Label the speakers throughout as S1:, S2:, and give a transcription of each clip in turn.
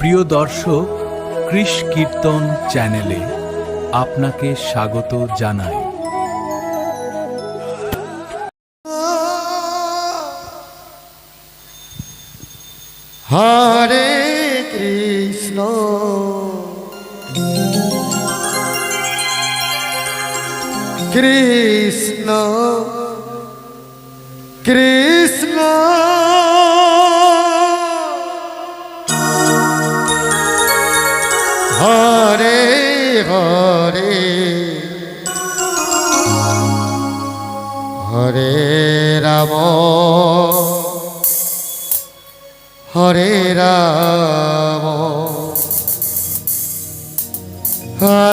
S1: প্রিয় দর্শক, কৃষ কীর্তন চ্যানেলে আপনাকে স্বাগত জানাই।
S2: হরে কৃষ্ণ কৃষ্ণ কৃষ্ণ হরে হরে হরে রাম হরে রাম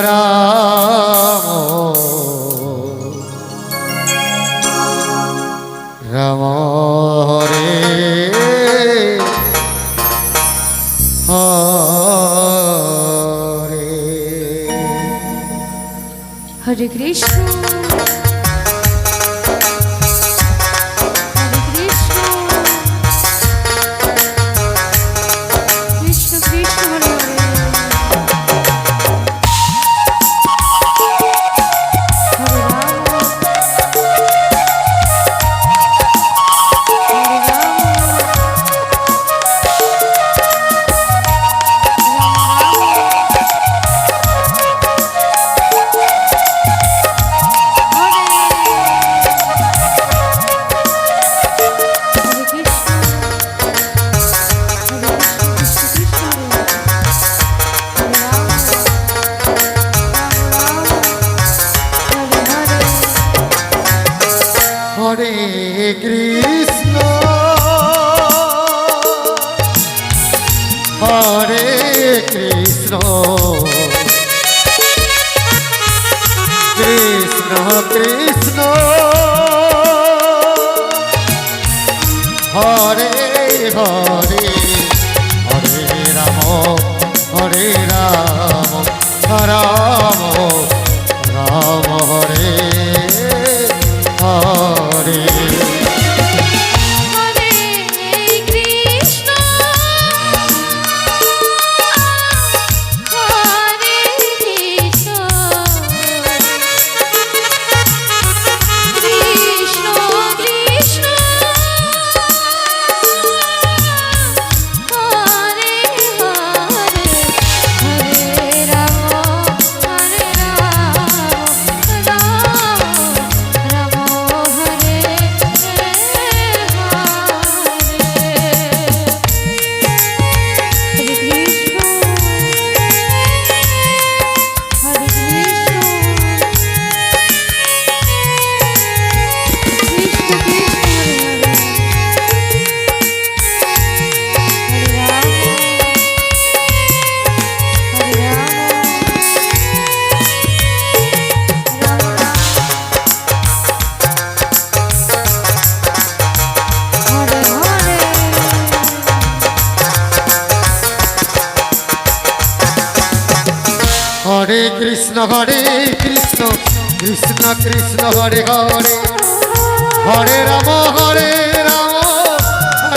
S2: রাম রাম হরে হরে
S3: হরে কৃষ্ণ
S2: হরে কৃষ্ণ হরে কৃষ্ণ কৃষ্ণ কৃষ্ণ হরে হরে হরে রাম হরে রাম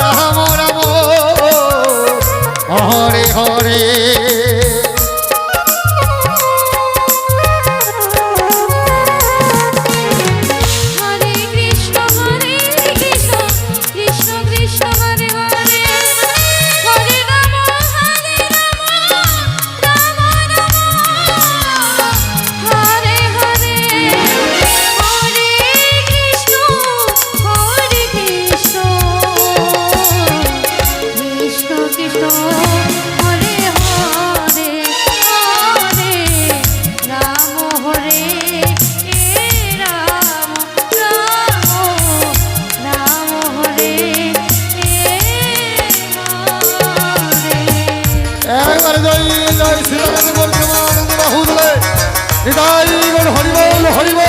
S2: রাম রাম হরে হরে হরে কৃষ্ণ কৃষ্ণ কৃষ্ণ হরে হরে হরে রাম রাম রাম হরে হরে হরিবল হরিবল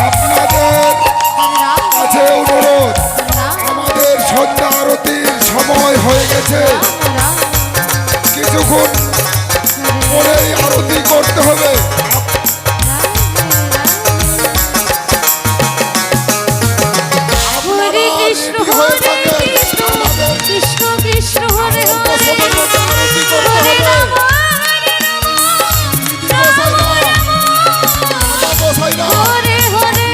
S2: আপনাদের কাছে অনুরোধ
S3: আছে কিছুক্ষণ পরে আরতি করতে হবে।
S4: হরে কৃষ্ণ হরে কৃষ্ণ কৃষ্ণ কৃষ্ণ হরে হরে
S3: আরতি করতে
S4: হরে
S3: হবে।
S4: রাম হরে
S3: গোসাইরা
S4: হরে হরে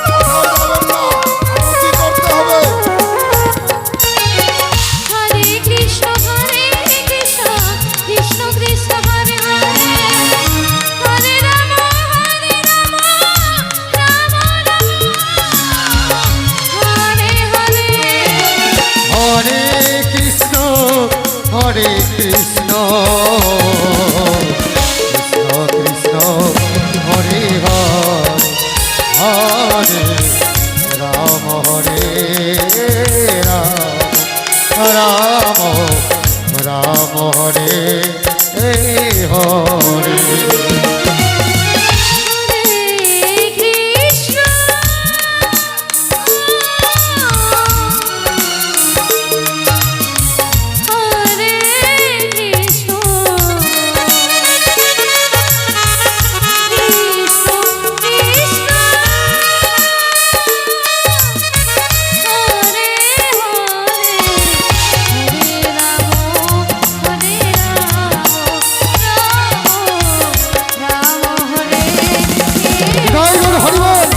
S3: কোথাও যাবেন না, আরতি করতে হবে।
S4: হরে কৃষ্ণ কৃষ্ণ কৃষ্ণ কৃষ্ণ হরে হরে হরে রাম রাম রাম হরে হরে
S2: হরে কৃষ্ণ কৃষ্ণ কৃষ্ণ হরে হরে হরে রাম রাম রাম হরে হরে
S4: হরে কৃষ্ণ হরে কৃষ্ণ কৃষ্ণ কৃষ্ণ হরে হরে হরে রাম রাম রাম হরে
S2: জয় গুরু হরিবল